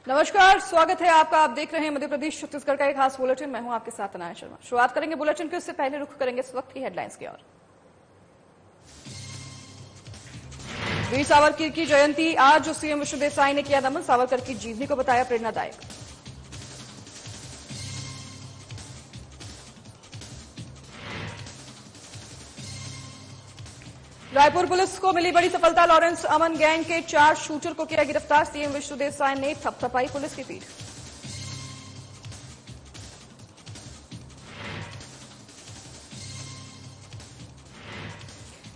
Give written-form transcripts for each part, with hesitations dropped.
नमस्कार, स्वागत है आपका। आप देख रहे हैं मध्य प्रदेश छत्तीसगढ़ का एक खास बुलेटिन। मैं हूं आपके साथ अनाया शर्मा। शुरुआत करेंगे बुलेटिन के, उससे पहले रुख करेंगे इस वक्त की हेडलाइंस की ओर। वीर सावरकर की जयंती आज, सीएम विष्णुदेव साय ने किया नमन। सावरकर की जीवनी को बताया प्रेरणादायक। रायपुर पुलिस को मिली बड़ी सफलता। लॉरेंस अमन गैंग के 4 शूटर को किया गिरफ्तार। सीएम विष्णुदेव साय ने थपथपाई पुलिस की पीठ।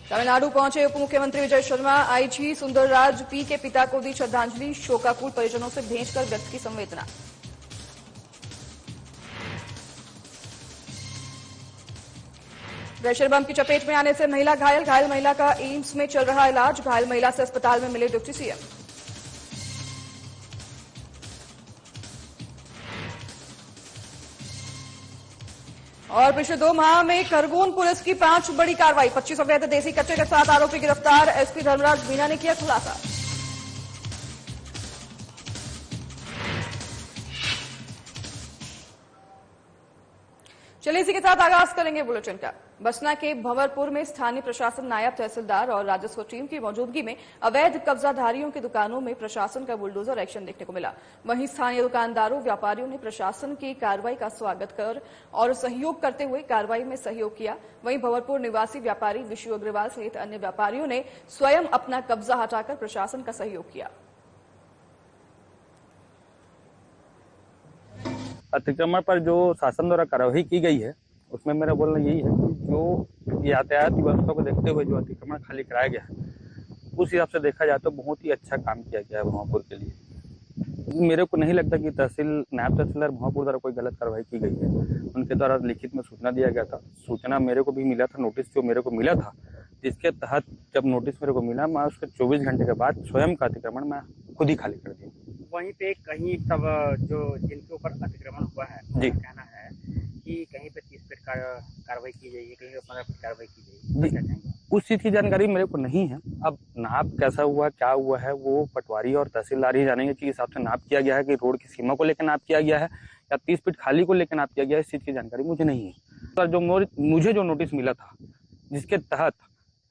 तमिलनाडु पहुंचे उप मुख्यमंत्री विजय शर्मा। आईजी सुंदरराज पी के पिता को दी श्रद्धांजलि। शोकाकुल परिजनों से भेंट कर व्यक्त की संवेदना। प्रेशर बम की चपेट में आने से महिला घायल। घायल महिला का एम्स में चल रहा इलाज। घायल महिला से अस्पताल में मिले डिप्टी सीएम। और पिछले 2 माह में खरगोन पुलिस की 5 बड़ी कार्रवाई। 25 अवैध देसी कट्टे के साथ आरोपी गिरफ्तार। एसपी धर्मराज मीणा ने किया खुलासा। चलिए इसी के साथ आगाज करेंगे बुलेटिन का। बसना के भंवरपुर में स्थानीय प्रशासन, नायब तहसीलदार और राजस्व टीम की मौजूदगी में अवैध कब्जाधारियों की दुकानों में प्रशासन का बुलडोजर एक्शन देखने को मिला। वहीं स्थानीय दुकानदारों, व्यापारियों ने प्रशासन की कार्रवाई का स्वागत कर और सहयोग करते हुए कार्रवाई में सहयोग किया। वहीं भंवरपुर निवासी व्यापारी विशु अग्रवाल सहित अन्य व्यापारियों ने स्वयं अपना कब्जा हटाकर प्रशासन का सहयोग किया। अतिक्रमण पर जो शासन द्वारा कार्रवाई की गई है उसमें मेरा बोलना यही है कि जो यातायात व्यवस्था को देखते हुए जो अतिक्रमण खाली कराया गया है उस हिसाब से देखा जाए तो बहुत ही अच्छा काम किया गया है भंवरपुर के लिए। मेरे को नहीं लगता कि नायब तहसीलदार भंवरपुर द्वारा कोई गलत कार्रवाई की गई है। उनके द्वारा लिखित में सूचना दिया गया था। सूचना मेरे को भी मिला था, नोटिस जो मेरे को मिला था, जिसके तहत जब नोटिस मेरे को मिला मैं उसके 24 घंटे के बाद स्वयं का अतिक्रमण मैं खुद ही खाली कर दिया। वहीं पे कहीं तब जो जिनके ऊपर अतिक्रमण हुआ है जी कहना है कि कहीं पे 30 फीट कार्रवाई की जाएगी, कहीं पे 15 फीट कार्रवाई की जाएगी। क्या कहेंगे? उस चीज की जानकारी मेरे को नहीं है। अब नाप कैसा हुआ, क्या हुआ है, वो पटवारी और तहसीलदार ही जानेंगे कि हिसाब से नाप किया गया है कि रोड की सीमा को लेकर नाप किया गया है या 30 फीट खाली को लेकर नाप किया गया है। इस चीज की जानकारी मुझे नहीं है। पर जो मुझे जो नोटिस मिला था जिसके तहत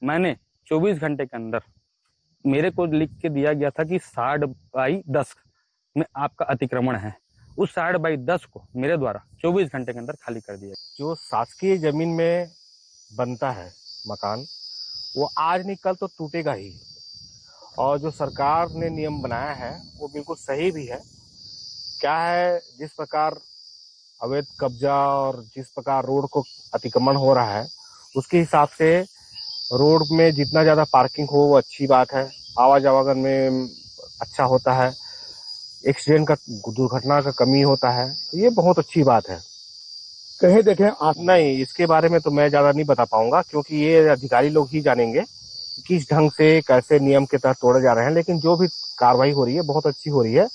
मैंने 24 घंटे के अंदर मेरे को लिख के दिया गया था कि 60 बाई 10 में आपका अतिक्रमण है, उस 60 बाई 10 को मेरे द्वारा 24 घंटे के अंदर खाली कर दिया। जो शासकीय जमीन में बनता है मकान, वो आज नहीं कल तो टूटेगा ही। और जो सरकार ने नियम बनाया है वो बिल्कुल सही भी है। क्या है, जिस प्रकार अवैध कब्जा और जिस प्रकार रोड को अतिक्रमण हो रहा है उसके हिसाब से रोड में जितना ज्यादा पार्किंग हो वो अच्छी बात है। आवागमन में अच्छा होता है, एक्सीडेंट का, दुर्घटना का कमी होता है, तो ये बहुत अच्छी बात है। कहीं देखें आप नहीं, इसके बारे में तो मैं ज्यादा नहीं बता पाऊंगा क्योंकि ये अधिकारी लोग ही जानेंगे किस ढंग से कैसे नियम के तहत तोड़े जा रहे हैं। लेकिन जो भी कार्रवाई हो रही है बहुत अच्छी हो रही है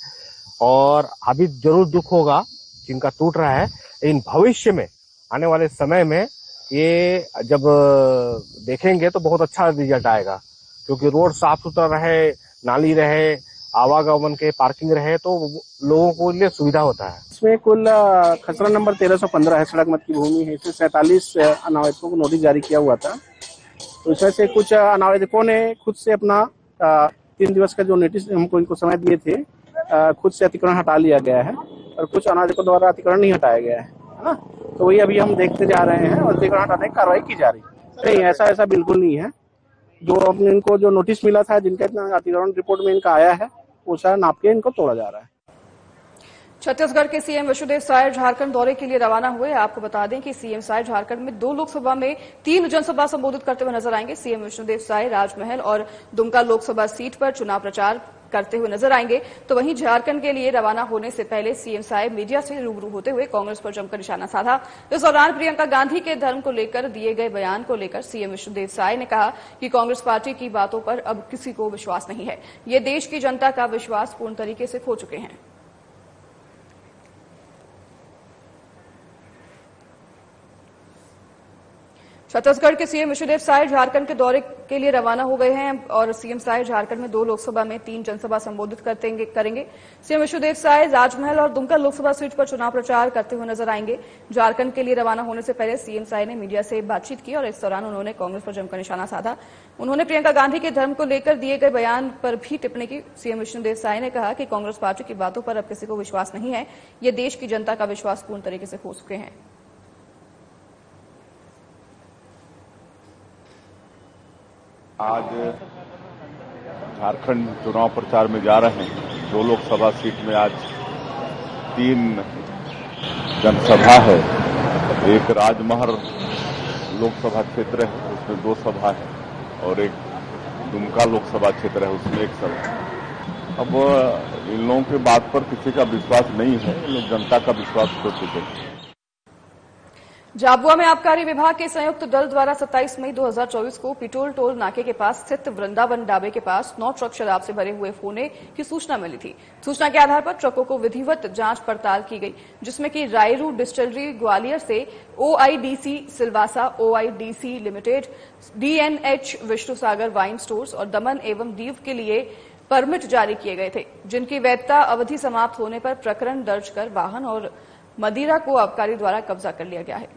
और अभी जरूर दुख होगा जिनका टूट रहा है, लेकिन भविष्य में आने वाले समय में ये जब देखेंगे तो बहुत अच्छा रिजल्ट आएगा क्योंकि रोड साफ सुथरा रहे, नाली रहे, आवागमन के पार्किंग रहे तो लोगों को लिए सुविधा होता है। इसमें कुल खसरा नंबर 1315 है, सड़क मत की भूमि है। इसमें 47 अनावैधकों को नोटिस जारी किया हुआ था। तो इसमें से कुछ अनावैधकों ने खुद से अपना 3 दिवस का जो नोटिस हमको इनको समय दिए थे खुद से अतिक्रमण हटा लिया गया है और कुछ अनावैधकों द्वारा अतिक्रमण नहीं हटाया गया है ना। तो वही अभी हम देखते जा रहे हैं और अतिक्रमण हटाने की कार्रवाई की जा रही है। नहीं, ऐसा बिल्कुल नहीं है। जो अपने इनको जो नोटिस मिला था, जिनका इतना अतिक्रमण रिपोर्ट में इनका आया है, वो सारा नाप के इनको तोड़ा जा रहा है। छत्तीसगढ़ के सीएम विष्णुदेव साय झारखंड दौरे के लिए रवाना हुए। आपको बता दें कि सीएम साय झारखंड में 2 लोकसभा में 3 जनसभा संबोधित करते हुए नजर आएंगे। सीएम विष्णुदेव साय राजमहल और दुमका लोकसभा सीट पर चुनाव प्रचार करते हुए नजर आएंगे। तो वहीं झारखंड के लिए रवाना होने से पहले सीएम साय मीडिया से रूबरू होते हुए कांग्रेस पर जमकर निशाना साधा। इस दौरान प्रियंका गांधी के धर्म को लेकर दिए गए बयान को लेकर सीएम विष्णुदेव साय ने कहा कि कांग्रेस पार्टी की बातों पर अब किसी को विश्वास नहीं है। ये देश की जनता का विश्वास पूर्ण तरीके से खो चुके हैं। छत्तीसगढ़ के सीएम विष्णुदेव साय झारखंड के दौरे के लिए रवाना हो गए हैं और सीएम साय झारखंड में 2 लोकसभा में 3 जनसभा संबोधित करेंगे। सीएम विष्णुदेव साय राजमहल और दुमका लोकसभा सीट पर चुनाव प्रचार करते हुए नजर आएंगे। झारखंड के लिए रवाना होने से पहले सीएम साय ने मीडिया से बातचीत की और इस दौरान उन्होंने कांग्रेस पर जमकर निशाना साधा। उन्होंने प्रियंका गांधी के धर्म को लेकर दिए गए बयान पर भी टिप्पणी की। सीएम विष्णुदेव साय ने कहा कि कांग्रेस पार्टी की बातों पर अब किसी को विश्वास नहीं है, ये देश की जनता का विश्वास पूर्ण तरीके से खो चुके हैं। आज झारखंड चुनाव प्रचार में जा रहे हैं। 2 लोकसभा सीट में आज 3 जनसभा है। एक राजमहल लोकसभा क्षेत्र है, उसमें 2 सभा है और एक दुमका लोकसभा क्षेत्र है, उसमें 1 सभा है। अब इन लोगों की बात पर किसी का विश्वास नहीं है, इन लोग जनता का विश्वास खो चुके हैं। झाबुआ में आबकारी विभाग के संयुक्त दल द्वारा 27 मई 2024 को पिटोल टोल नाके के पास स्थित वृंदावन ढाबे के पास 9 ट्रक शराब से भरे हुए होने की सूचना मिली थी। सूचना के आधार पर ट्रकों को विधिवत जांच पड़ताल की गई, जिसमें कि रायरू डिस्टिलरी ग्वालियर से OIDC Silvassa OIDC limited, DNH Vishnu Sagar wine stores और दमन एवं दीव के लिए परमिट जारी किए गए थे, जिनकी वैधता अवधि समाप्त होने पर प्रकरण दर्ज कर वाहन और मदिरा को आबकारी द्वारा कब्जा कर लिया गया है।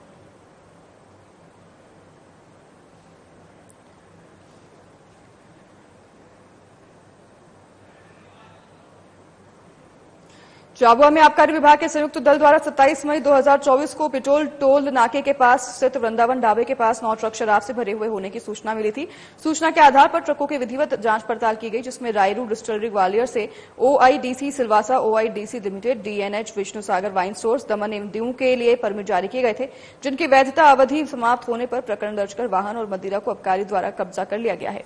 झाबुआ में आबकारी विभाग के संयुक्त दल द्वारा 27 मई 2024 को पिटोल टोल नाके के पास स्थित वृंदावन ढाबे के पास 9 ट्रक शराब से भरे हुए होने की सूचना मिली थी। सूचना के आधार पर ट्रकों की विधिवत जांच पड़ताल की गई, जिसमें रायरू डिस्टिलरी ग्वालियर से OIDC Silvassa OIDC limited, DNH Vishnu Sagar wine stores, Daman एवं दीव के लिए परमिट जारी किए गए थे, जिनकी वैधता अवधि समाप्त होने पर प्रकरण दर्ज कर वाहन और मदिरा को आबकारी द्वारा कब्जा कर लिया गया है।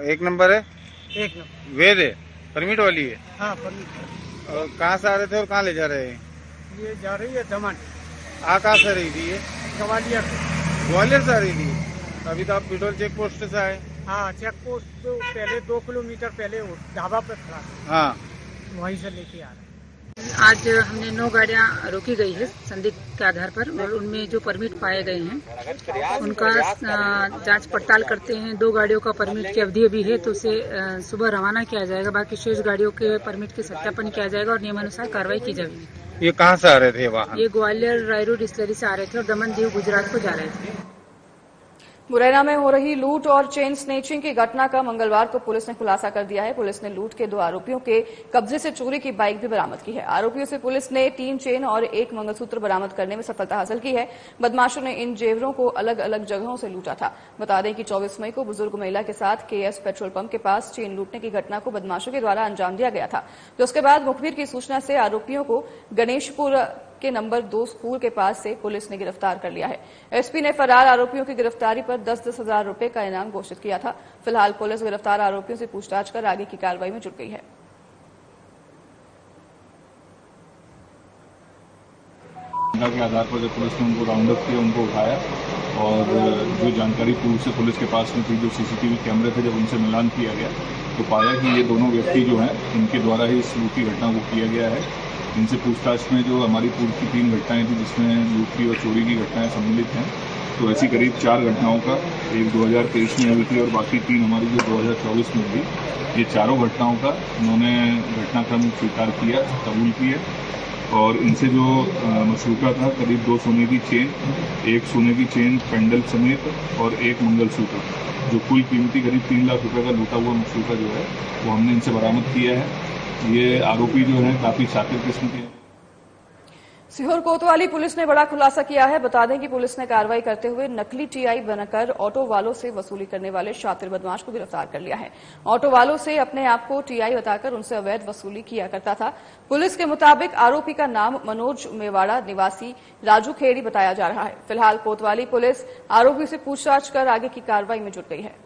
एक नंबर है, 1 नंबर वेद है, परमिट वाली है। हाँ परमिट। और कहाँ से आ रहे थे और कहाँ ले जा रहे हैं? ये जा रही है दमन। कहाँ से रही थी ये? ग्वालियर से। ग्वालियर से आ रही थी। अभी तो आप पिटोल चेक पोस्ट से आए। हाँ, चेक पोस्ट तो पहले 2 किलोमीटर पहले ढाबा पर खड़ा था, हाँ, वहीं से लेके आ रहे हैं। आज हमने 9 गाड़ियां रोकी गई है संदिग्ध के आधार पर, और उनमें जो परमिट पाए गए हैं उनका जांच पड़ताल करते हैं। 2 गाड़ियों का परमिट की अवधि अभी है, तो उसे सुबह रवाना किया जाएगा। बाकी शेष गाड़ियों के परमिट के सत्यापन किया जाएगा और नियमानुसार कार्रवाई की जाएगी। ये कहाँ से आ रहे थे वाहन? ये ग्वालियर रायरू डिस्टिलरी से आ रहे थे और दमन दीव गुजरात को जा रहे थे। मुरैना में हो रही लूट और चेन स्नेचिंग की घटना का मंगलवार को पुलिस ने खुलासा कर दिया है। पुलिस ने लूट के 2 आरोपियों के कब्जे से चोरी की बाइक भी बरामद की है। आरोपियों से पुलिस ने 3 चेन और 1 मंगलसूत्र बरामद करने में सफलता हासिल की है। बदमाशों ने इन जेवरों को अलग अलग जगहों से लूटा था। बता दें कि 24 मई को बुजुर्ग महिला के साथ KS पेट्रोल पंप के पास चेन लूटने की घटना को बदमाशों के द्वारा अंजाम दिया गया था। जिसके बाद मुखबिर की सूचना से आरोपियों को गणेशपुर के नंबर 2 स्कूल के पास से पुलिस ने गिरफ्तार कर लिया है। एसपी ने फरार आरोपियों की गिरफ्तारी पर 10-10 हजार रुपए का इनाम घोषित किया था। फिलहाल पुलिस गिरफ्तार आरोपियों से पूछताछ कर आगे की कार्रवाई में जुट गई है। के आधार पर जब पुलिस ने उनको राउंड अप किया, उनको उठाया और जो जानकारी पूर्व से पुलिस के पास में थी, जो CCTV कैमरे थे, जब उनसे मिलान किया गया तो पाया कि ये दोनों व्यक्ति जो हैं इनके द्वारा ही इस लूट की घटना को किया गया है। इनसे पूछताछ में जो हमारी पूर्व की 3 घटनाएं थी जिसमें लूट की और चोरी की घटनाएं सम्मिलित हैं, तो ऐसी करीब 4 घटनाओं का, एक 2023 में हुई थी और बाकी 3 हमारी जो 2024 में हुई, ये चारों घटनाओं का उन्होंने घटनाक्रम स्वीकार किया, कबूल किए। और इनसे जो मशरूका था करीब 2 सोने की चेन, 1 सोने की चेन पेंडल समेत और 1 मंगलसूत्र, जो कुल कीमती करीब 3 लाख रुपए का लूटा हुआ मशरूका जो है वो हमने इनसे बरामद किया है। ये आरोपी जो है काफी शातिर किस्म के हैं। सीहोर कोतवाली पुलिस ने बड़ा खुलासा किया है। बता दें कि पुलिस ने कार्रवाई करते हुए नकली TI बनाकर ऑटो वालों से वसूली करने वाले शातिर बदमाश को गिरफ्तार कर लिया है। ऑटो वालों से अपने आप को TI बताकर उनसे अवैध वसूली किया करता था। पुलिस के मुताबिक आरोपी का नाम मनोज मेवाड़ा निवासी राजू खेड़ी बताया जा रहा है। फिलहाल कोतवाली पुलिस आरोपी से पूछताछ कर आगे की कार्रवाई में जुट गई है।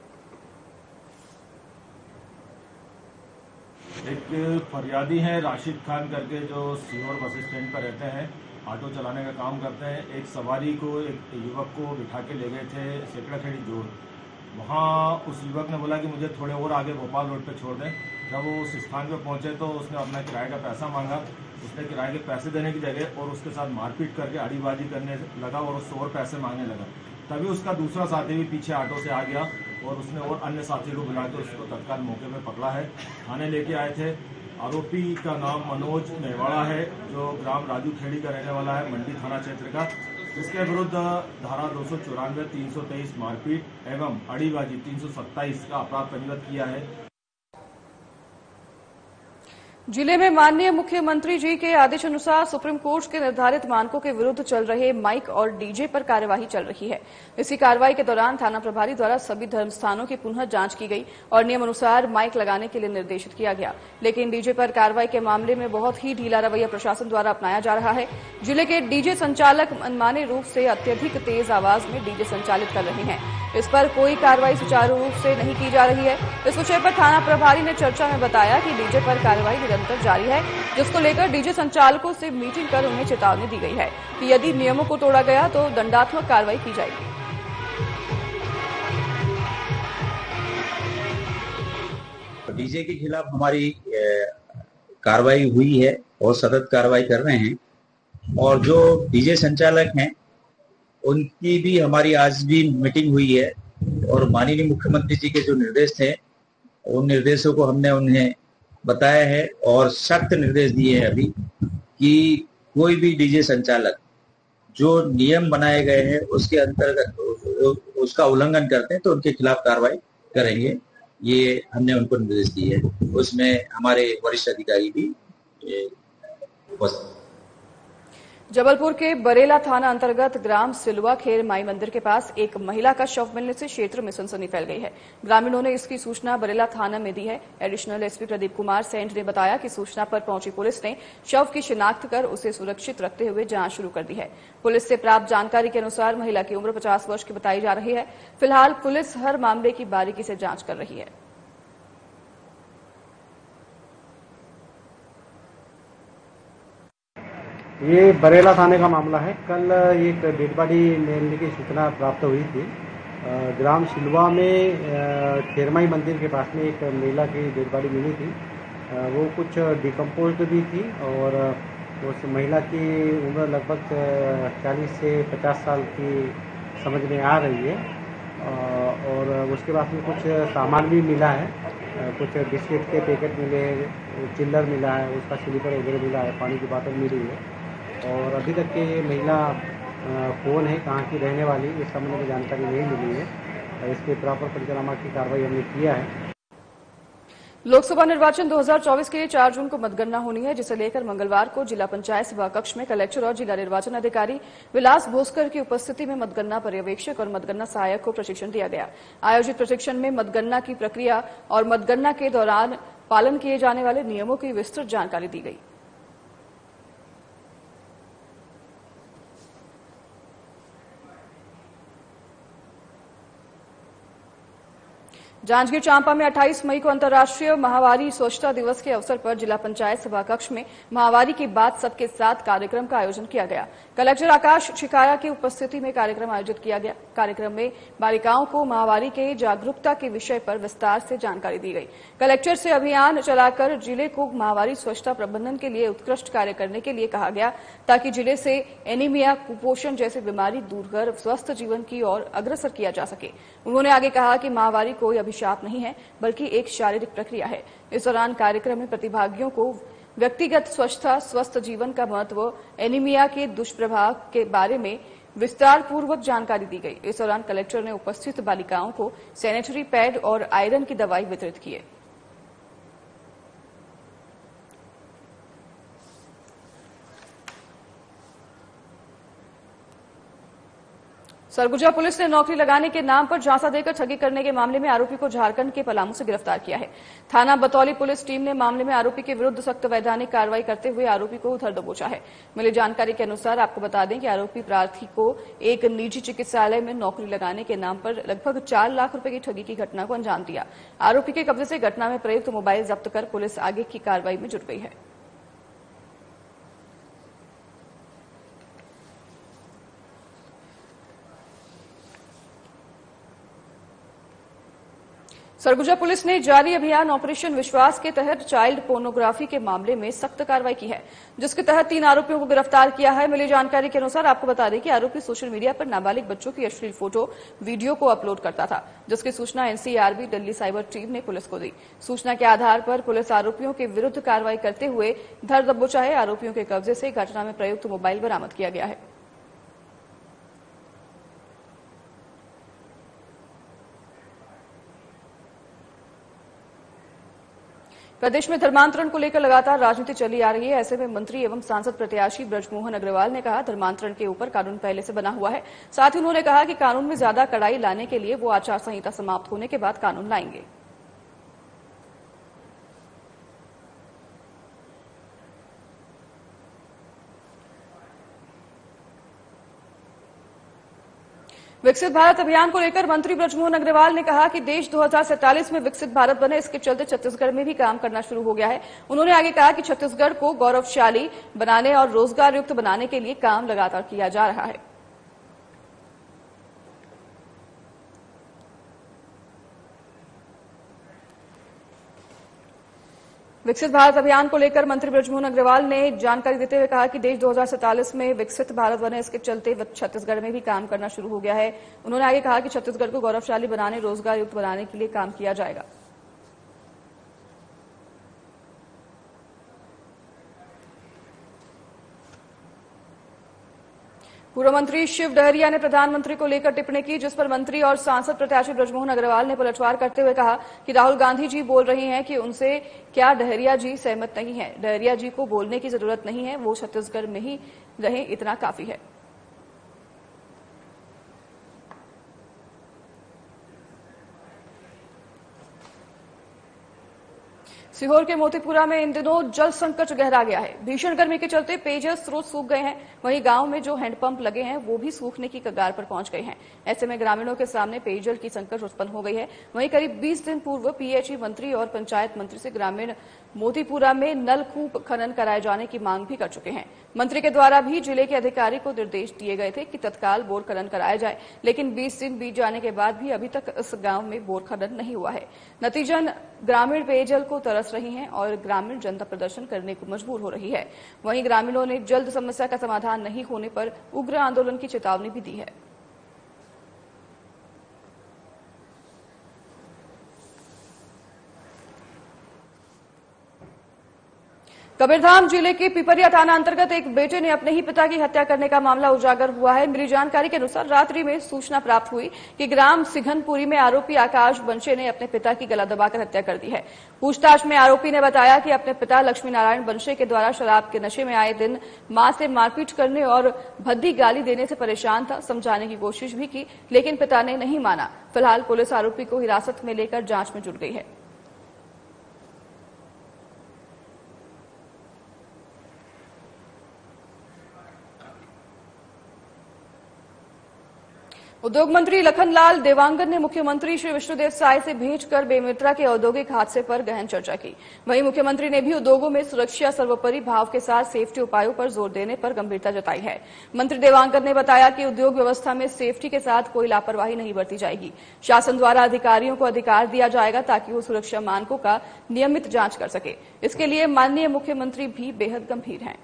एक फरियादी हैं राशिद खान करके, जो सीहोर बस स्टैंड पर रहते हैं, ऑटो चलाने का काम करते हैं। एक सवारी को, एक युवक को बिठा के ले गए थे सेकड़ा खेड़ी जोड़। वहाँ उस युवक ने बोला कि मुझे थोड़े और आगे भोपाल रोड पे छोड़ दें। जब वो उस स्थान पर पहुंचे तो उसने अपना किराए का पैसा मांगा। उसने किराए के पैसे देने की जगह और उसके साथ मारपीट करके आड़ीबाजी करने लगा और उससे और पैसे मांगने लगा। तभी उसका दूसरा साथी भी पीछे ऑटो से आ गया और उसने और अन्य साथी को बुलाकर उसको तत्काल मौके पर पकड़ा है, थाने लेके आए थे। आरोपी का नाम मनोज मेवाड़ा है, जो ग्राम राजू खेड़ी का रहने वाला है, मंडी थाना क्षेत्र का। इसके विरुद्ध धारा 294, 323 मारपीट एवं आड़ीबाजी 327 का अपराध पंजीबद्ध किया है। जिले में माननीय मुख्यमंत्री जी के आदेश अनुसार सुप्रीम कोर्ट के निर्धारित मानकों के विरुद्ध चल रहे माइक और डीजे पर कार्यवाही चल रही है। इसी कार्रवाई के दौरान थाना प्रभारी द्वारा सभी धर्म स्थानों की पुनः जांच की गई और नियम अनुसार माइक लगाने के लिए निर्देशित किया गया। लेकिन डीजे पर कार्रवाई के मामले में बहुत ही ढीला रवैया प्रशासन द्वारा अपनाया जा रहा है। जिले के डीजे संचालक मनमाने रूप से अत्यधिक तेज आवाज में डीजे संचालित कर रहे हैं। इस पर कोई कार्रवाई सुचारू रूप से नहीं की जा रही है। इस विषय पर थाना प्रभारी ने चर्चा में बताया कि डीजे पर कार्रवाई निरंतर जारी है, जिसको लेकर डीजे संचालकों से मीटिंग कर उन्हें चेतावनी दी गई है कि यदि नियमों को तोड़ा गया तो दंडात्मक कार्रवाई की जाएगी। डीजे के खिलाफ हमारी कार्रवाई हुई है और सतत कार्रवाई कर रहे हैं और जो डीजे संचालक हैं उनकी भी हमारी आज भी मीटिंग हुई है और माननीय मुख्यमंत्री जी के जो निर्देश थे उन निर्देशों को हमने उन्हें बताया है और सख्त निर्देश दिए हैं अभी कि कोई भी डीजे संचालक जो नियम बनाए गए हैं उसके अंतर्गत उसका उल्लंघन करते हैं तो उनके खिलाफ कार्रवाई करेंगे। ये हमने उनको निर्देश दिए हैं, उसमें हमारे वरिष्ठ अधिकारी भी जबलपुर के बरेला थाना अंतर्गत ग्राम सिलवा खेर माई मंदिर के पास एक महिला का शव मिलने से क्षेत्र में सनसनी फैल गई है। ग्रामीणों ने इसकी सूचना बरेला थाना में दी है। एडिशनल एसपी प्रदीप कुमार सेंध ने बताया कि सूचना पर पहुंची पुलिस ने शव की शिनाख्त कर उसे सुरक्षित रखते हुए जांच शुरू कर दी है। पुलिस से प्राप्त जानकारी के अनुसार महिला की उम्र 50 वर्ष की बताई जा रही है। फिलहाल पुलिस हर मामले की बारीकी से जांच कर रही है। ये बरेला थाने का मामला है। कल एक डेड बॉडी मिलने की सूचना प्राप्त हुई थी। ग्राम सिलवा में खेरमाई मंदिर के पास में एक महिला की डेड बॉडी मिली थी। वो कुछ डिकम्पोज्ड भी थी और उस महिला की उम्र लगभग 40 से 50 साल की समझ में आ रही है। और उसके पास में कुछ सामान भी मिला है, कुछ बिस्किट के पैकेट मिले, चिल्लर मिला है, उसका स्लीपर वगैरह मिला है, पानी की बोतल मिली है। और अभी तक के ये महिला कौन है, कहाँ की रहने वाली, इस संबंध में जानकारी नहीं मिली है। इसके प्रॉपर पंचनामा की कार्रवाई हमने किया है। लोकसभा निर्वाचन 2024 के लिए 4 जून को मतगणना होनी है, जिसे लेकर मंगलवार को जिला पंचायत सभा कक्ष में कलेक्टर और जिला निर्वाचन अधिकारी विलास भोसकर की उपस्थिति में मतगणना पर्यवेक्षक और मतगणना सहायक को प्रशिक्षण दिया गया। आयोजित प्रशिक्षण में मतगणना की प्रक्रिया और मतगणना के दौरान पालन किए जाने वाले नियमों की विस्तृत जानकारी दी गई। जांजगीर चांपा में 28 मई को अंतर्राष्ट्रीय महावारी स्वच्छता दिवस के अवसर पर जिला पंचायत सभा कक्ष में महावारी के बाद सबके साथ कार्यक्रम का आयोजन किया गया। कलेक्टर आकाश छिकाया की उपस्थिति में कार्यक्रम आयोजित किया गया। कार्यक्रम में बालिकाओं को महावारी के जागरूकता के विषय पर विस्तार से जानकारी दी गई। कलेक्टर से अभियान चलाकर जिले को महावारी स्वच्छता प्रबंधन के लिए उत्कृष्ट कार्य करने के लिए कहा गया, ताकि जिले से एनीमिया, कुपोषण जैसी बीमारी दूर कर स्वस्थ जीवन की ओर अग्रसर किया जा सके। उन्होंने आगे कहा कि महावारी कोई अभिशाप नहीं है, बल्कि एक शारीरिक प्रक्रिया है। इस दौरान कार्यक्रम में प्रतिभागियों को व्यक्तिगत स्वच्छता, स्वस्थ जीवन का महत्व, एनीमिया के दुष्प्रभाव के बारे में विस्तार पूर्वक जानकारी दी गई। इस दौरान कलेक्टर ने उपस्थित बालिकाओं को सैनिटरी पैड और आयरन की दवाई वितरित किए। सरगुजा पुलिस ने नौकरी लगाने के नाम पर झांसा देकर ठगी करने के मामले में आरोपी को झारखंड के पलामू से गिरफ्तार किया है। थाना बतौली पुलिस टीम ने मामले में आरोपी के विरुद्ध सख्त वैधानिक कार्रवाई करते हुए आरोपी को धर दबोचा है। मिली जानकारी के अनुसार आपको बता दें कि आरोपी प्रार्थी को एक निजी चिकित्सालय में नौकरी लगाने के नाम पर लगभग 4 लाख रुपए की ठगी की घटना को अंजाम दिया। आरोपी के कब्जे से घटना में प्रयुक्त मोबाइल जब्त कर पुलिस आगे की कार्रवाई में जुट गई है। सरगुजा पुलिस ने जारी अभियान ऑपरेशन विश्वास के तहत चाइल्ड पोर्नोग्राफी के मामले में सख्त कार्रवाई की है, जिसके तहत 3 आरोपियों को गिरफ्तार किया है। मिली जानकारी के अनुसार आपको बता दें कि आरोपी सोशल मीडिया पर नाबालिग बच्चों की अश्लील फोटो वीडियो को अपलोड करता था, जिसकी सूचना एनसीआरबी दिल्ली साइबर टीम ने पुलिस को दी। सूचना के आधार पर पुलिस आरोपियों के विरुद्ध कार्रवाई करते हुए धर दबोचा है। आरोपियों के कब्जे से घटना में प्रयुक्त मोबाइल बरामद किया गया है। प्रदेश में धर्मांतरण को लेकर लगातार राजनीति चली आ रही है। ऐसे में मंत्री एवं सांसद प्रत्याशी ब्रजमोहन अग्रवाल ने कहा, धर्मांतरण के ऊपर कानून पहले से बना हुआ है। साथ ही उन्होंने कहा कि कानून में ज्यादा कड़ाई लाने के लिए वो आचार संहिता समाप्त होने के बाद कानून लाएंगे। विकसित भारत अभियान को लेकर मंत्री ब्रजमोहन अग्रवाल ने कहा कि देश 2047 में विकसित भारत बने, इसके चलते छत्तीसगढ़ में भी काम करना शुरू हो गया है। उन्होंने आगे कहा कि छत्तीसगढ़ को गौरवशाली बनाने और रोजगार युक्त बनाने के लिए काम लगातार किया जा रहा है। विकसित भारत अभियान को लेकर मंत्री ब्रजमोहन अग्रवाल ने जानकारी देते हुए कहा कि देश 2047 में विकसित भारत बने, इसके चलते छत्तीसगढ़ में भी काम करना शुरू हो गया है। उन्होंने आगे कहा कि छत्तीसगढ़ को गौरवशाली बनाने, रोजगार युक्त बनाने के लिए काम किया जाएगा। पूर्व मंत्री शिव डहरिया ने प्रधानमंत्री को लेकर टिप्पणी की, जिस पर मंत्री और सांसद प्रत्याशी ब्रजमोहन अग्रवाल ने पलटवार करते हुए कहा कि राहुल गांधी जी बोल रहे हैं कि उनसे क्या डहरिया जी सहमत नहीं है। डहरिया जी को बोलने की जरूरत नहीं है, वो छत्तीसगढ़ में ही रहे, इतना काफी है। सीहोर के मोतीपुरा में इन दिनों जल संकट गहरा गया है। भीषण गर्मी के चलते पेयजल स्रोत सूख गए हैं। वहीं गांव में जो हैंडपंप लगे हैं वो भी सूखने की कगार पर पहुंच गए हैं। ऐसे में ग्रामीणों के सामने पेयजल की संकट उत्पन्न हो गई है। वहीं करीब 20 दिन पूर्व पीएचई मंत्री और पंचायत मंत्री से ग्रामीण मोतीपुरा में नलकूप खनन कराए जाने की मांग भी कर चुके हैं। मंत्री के द्वारा भी जिले के अधिकारी को निर्देश दिए गए थे कि तत्काल बोर खनन कराया जाए, लेकिन 20 दिन बीत जाने के बाद भी अभी तक इस गांव में बोर खनन नहीं हुआ है। नतीजन ग्रामीण पेयजल को तरस रही हैं और ग्रामीण जनता प्रदर्शन करने को मजबूर हो रही है। वहीं ग्रामीणों ने जल्द समस्या का समाधान नहीं होने पर उग्र आंदोलन की चेतावनी भी दी है। कबीरधाम जिले के पिपरिया थाना अंतर्गत एक बेटे ने अपने ही पिता की हत्या करने का मामला उजागर हुआ है। मिली जानकारी के अनुसार रात्रि में सूचना प्राप्त हुई कि ग्राम सिघनपुरी में आरोपी आकाश बंशे ने अपने पिता की गला दबाकर हत्या कर दी है। पूछताछ में आरोपी ने बताया कि अपने पिता लक्ष्मी नारायण बंशे के द्वारा शराब के नशे में आए दिन मां से मारपीट करने और भद्दी गाली देने से परेशान था। समझाने की कोशिश भी की, लेकिन पिता ने नहीं माना। फिलहाल पुलिस आरोपी को हिरासत में लेकर जांच में जुट गई है। उद्योग मंत्री लखनलाल देवांगन ने मुख्यमंत्री श्री विष्णुदेव साय से भेंट कर बेमेतरा के औद्योगिक हादसे पर गहन चर्चा की। वहीं मुख्यमंत्री ने भी उद्योगों में सुरक्षा सर्वोपरि भाव के साथ सेफ्टी उपायों पर जोर देने पर गंभीरता जताई है। मंत्री देवांगन ने बताया कि उद्योग व्यवस्था में सेफ्टी के साथ कोई लापरवाही नहीं बरती जाएगी। शासन द्वारा अधिकारियों को अधिकार दिया जाएगा ताकि वो सुरक्षा मानकों का नियमित जांच कर सके। इसके लिए माननीय मुख्यमंत्री भी बेहद गंभीर हैं।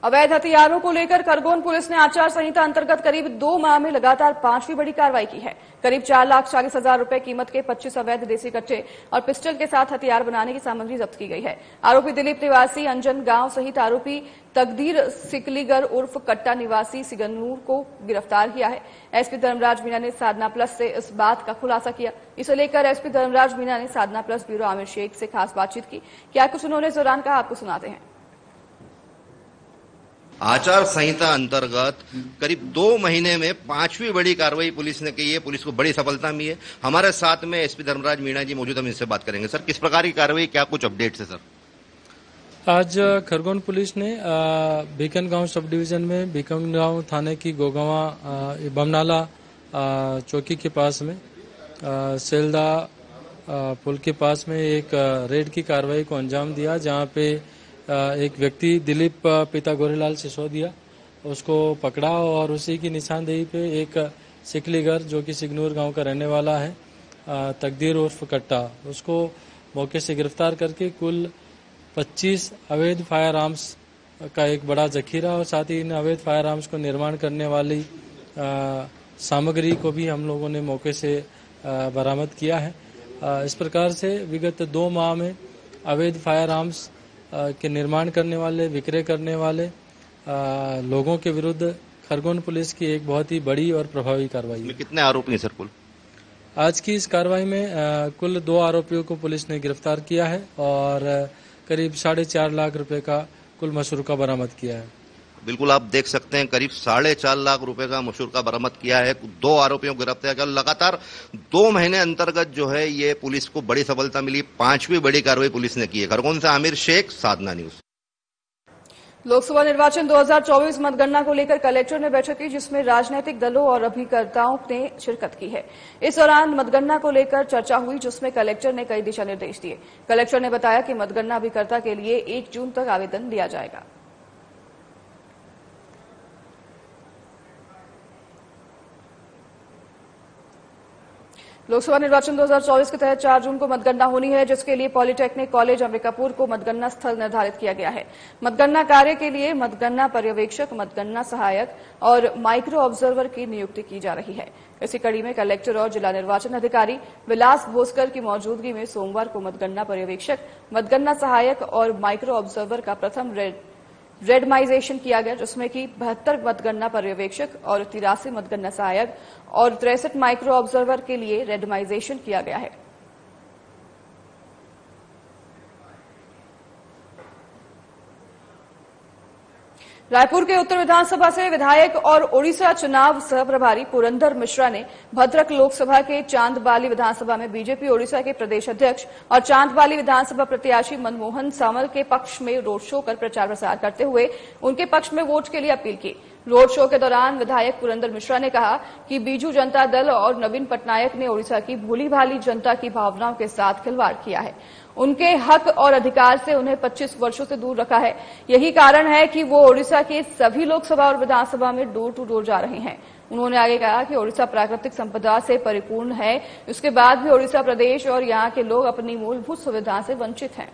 अवैध हथियारों को लेकर खरगोन पुलिस ने आचार संहिता अंतर्गत करीब 2 माह में लगातार 5वीं बड़ी कार्रवाई की है। करीब 4,40,000 रुपए कीमत के 25 अवैध देसी कट्टे और पिस्टल के साथ हथियार बनाने की सामग्री जब्त की गई है। आरोपी दिलीप निवासी अंजन गांव सहित आरोपी तकदीर सिकलीगर उर्फ कट्टा निवासी सिगनूर को गिरफ्तार किया है। एसपी धर्मराज मीणा ने साधना प्लस से इस बात का खुलासा किया। इसे लेकर एसपी धर्मराज मीणा ने साधना प्लस ब्यूरो आमिर शेख से खास बातचीत की। क्या कुछ उन्होंने इस दौरान कहा, आपको सुनाते हैं। आचार संहिता अंतर्गत करीब 2 महीने में 5वीं बड़ी कार्रवाई पुलिस ने की है। पुलिस को बड़ी सफलता मिली है। हमारे साथ में एसपी धर्मराज मीणा जी मौजूद, हम इनसे बात करेंगे। सर, किस प्रकार की कार्रवाई, क्या कुछ अपडेट्स है सर? आज खरगोन पुलिस ने बीकन गांव सब डिवीजन में बीकन गांव थाने की गोगावा बमनाला चौकी के पास में सेलदा पुल के पास में एक रेड की कार्रवाई को अंजाम दिया, जहां पे एक व्यक्ति दिलीप पिता गोरेलाल सिसोदिया उसको पकड़ा और उसी की निशानदेही पे एक सिकलीगर जो कि सिगनूर गांव का रहने वाला है तकदीर उर्फ कट्टा उसको मौके से गिरफ्तार करके कुल 25 अवैध फायर आर्म्स का एक बड़ा जखीरा और साथ ही इन अवैध फायर आर्म्स को निर्माण करने वाली सामग्री को भी हम लोगों ने मौके से बरामद किया है। इस प्रकार से विगत 2 माह में अवैध फायर आर्म्स के निर्माण करने वाले विक्रय करने वाले लोगों के विरुद्ध खरगोन पुलिस की एक बहुत ही बड़ी और प्रभावी कार्रवाई है। कितने आरोपी हैं सर कुल? आज की इस कार्रवाई में कुल 2 आरोपियों को पुलिस ने गिरफ्तार किया है और करीब 4.5 लाख रुपए का कुल मशरूका बरामद किया है। बिल्कुल आप देख सकते हैं करीब 4.5 लाख रुपए का मशरूका बरामद किया है। 2 आरोपियों को गिरफ्तार किया। लगातार 2 महीने अंतर्गत जो है ये पुलिस को बड़ी सफलता मिली। 5वीं बड़ी कार्रवाई पुलिस ने की है। खरगोन से आमिर शेख, साधना न्यूज। लोकसभा निर्वाचन 2024 मतगणना को लेकर कलेक्टर ने बैठक की जिसमें राजनीतिक दलों और अभिकर्ताओं ने शिरकत की है। इस दौरान मतगणना को लेकर चर्चा हुई जिसमें कलेक्टर ने कई दिशा निर्देश दिए। कलेक्टर ने बताया कि मतगणना अभिकर्ता के लिए 1 जून तक आवेदन दिया जाएगा। लोकसभा निर्वाचन 2024 के तहत 4 जून को मतगणना होनी है जिसके लिए पॉलिटेक्निक कॉलेज अंबिकापुर को मतगणना स्थल निर्धारित किया गया है। मतगणना कार्य के लिए मतगणना पर्यवेक्षक, मतगणना सहायक और माइक्रो ऑब्जर्वर की नियुक्ति की जा रही है। इसी कड़ी में कलेक्टर और जिला निर्वाचन अधिकारी विलास भोसकर की मौजूदगी में सोमवार को मतगणना पर्यवेक्षक, मतगणना सहायक और माइक्रो ऑब्जर्वर का प्रथम रेडमाइजेशन किया गया जिसमें कि 72 मतगणना पर्यवेक्षक और 83 मतगणना सहायक और 63 माइक्रो ऑब्जर्वर के लिए रेडमाइजेशन किया गया है। रायपुर के उत्तर विधानसभा से विधायक और ओडिशा चुनाव सह प्रभारी पुरंदर मिश्रा ने भद्रक लोकसभा के चांदबाली विधानसभा में बीजेपी ओडिशा के प्रदेश अध्यक्ष और चांदबाली विधानसभा प्रत्याशी मनमोहन सामल के पक्ष में रोड शो कर प्रचार प्रसार करते हुए उनके पक्ष में वोट के लिए अपील की। रोड शो के दौरान विधायक पुरंदर मिश्रा ने कहा कि बीजू जनता दल और नवीन पटनायक ने ओडिशा की भोली भाली जनता की भावनाओं के साथ खिलवाड़ किया है। उनके हक और अधिकार से उन्हें 25 वर्षों से दूर रखा है। यही कारण है कि वो ओडिशा के सभी लोकसभा और विधानसभा में डोर टू डोर जा रहे हैं। उन्होंने आगे कहा कि ओडिशा प्राकृतिक संपदा से परिपूर्ण है, उसके बाद भी ओडिशा प्रदेश और यहां के लोग अपनी मूलभूत सुविधा से वंचित हैं।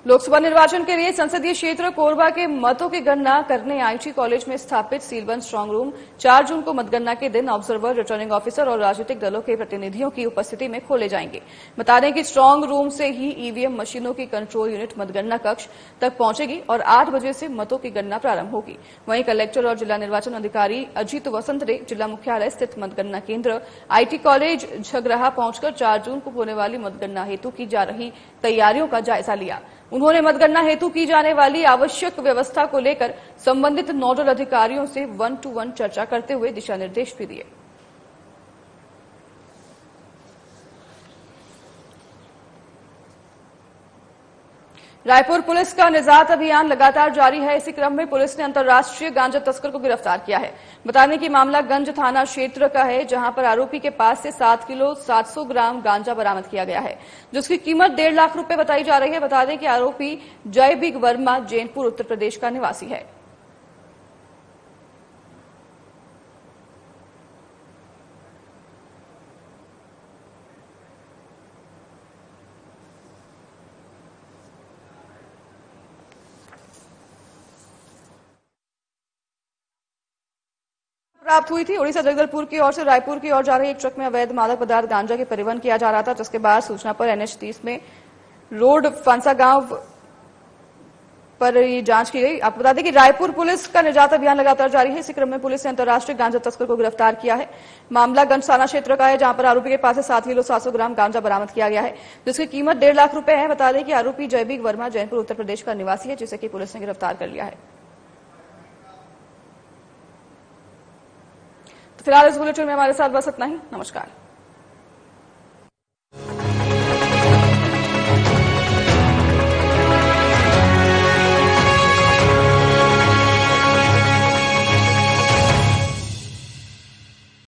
लोकसभा निर्वाचन के लिए संसदीय क्षेत्र कोरबा के मतों की गणना करने आईटी कॉलेज में स्थापित सीलबंद स्ट्रांग रूम 4 जून को मतगणना के दिन ऑब्जर्वर, रिटर्निंग ऑफिसर और राजनीतिक दलों के प्रतिनिधियों की उपस्थिति में खोले जाएंगे। बता दें कि स्ट्रांग रूम से ही ईवीएम मशीनों की कंट्रोल यूनिट मतगणना कक्ष तक पहुंचेगी और 8 बजे से मतों की गणना प्रारंभ होगी। वहीं कलेक्टर और जिला निर्वाचन अधिकारी अजीत वसंत ने जिला मुख्यालय स्थित मतगणना केंद्र आईटी कॉलेज झगराहा पहुंचकर 4 जून को होने वाली मतगणना हेतु की जा रही तैयारियों का जायजा लिया। उन्होंने मतगणना हेतु की जाने वाली आवश्यक व्यवस्था को लेकर संबंधित नोडल अधिकारियों से 1-to-1 चर्चा करते हुए दिशा निर्देश भी दिए। रायपुर पुलिस का निजात अभियान लगातार जारी है। इसी क्रम में पुलिस ने अंतर्राष्ट्रीय गांजा तस्कर को गिरफ्तार किया है। बता दें कि मामला गंज थाना क्षेत्र का है जहां पर आरोपी के पास से 7 किलो 700 ग्राम गांजा बरामद किया गया है जिसकी कीमत 1.5 लाख रुपए बताई जा रही है। बता दें कि आरोपी जय बिग वर्मा जैनपुर उत्तर प्रदेश का निवासी है। प्राप्त हुई थी। ओडिशा जगदलपुर की ओर से रायपुर की ओर जा रही एक ट्रक में अवैध मादक पदार्थ गांजा के परिवहन किया जा रहा था जिसके बाद सूचना पर NH 30 में रोड फांसा गांव पर ये जांच की गई। आपको बता दें कि रायपुर पुलिस का निजात अभियान लगातार जारी है। इसी क्रम में पुलिस ने अंतर्राष्ट्रीय गांजा तस्कर को गिरफ्तार किया है। मामला गंज थाना क्षेत्र का है जहां पर आरोपी के पास से 7 किलो 700 ग्राम गांजा बरामद किया गया है जिसकी कीमत 1.5 लाख रुपए है। बता दें कि आरोपी जयबीग वर्मा जैनपुर उत्तर प्रदेश का निवासी है जिसे कि पुलिस ने गिरफ्तार कर लिया है। फिलहाल इस बुलेटिन में हमारे साथ बस इतना ही। नमस्कार।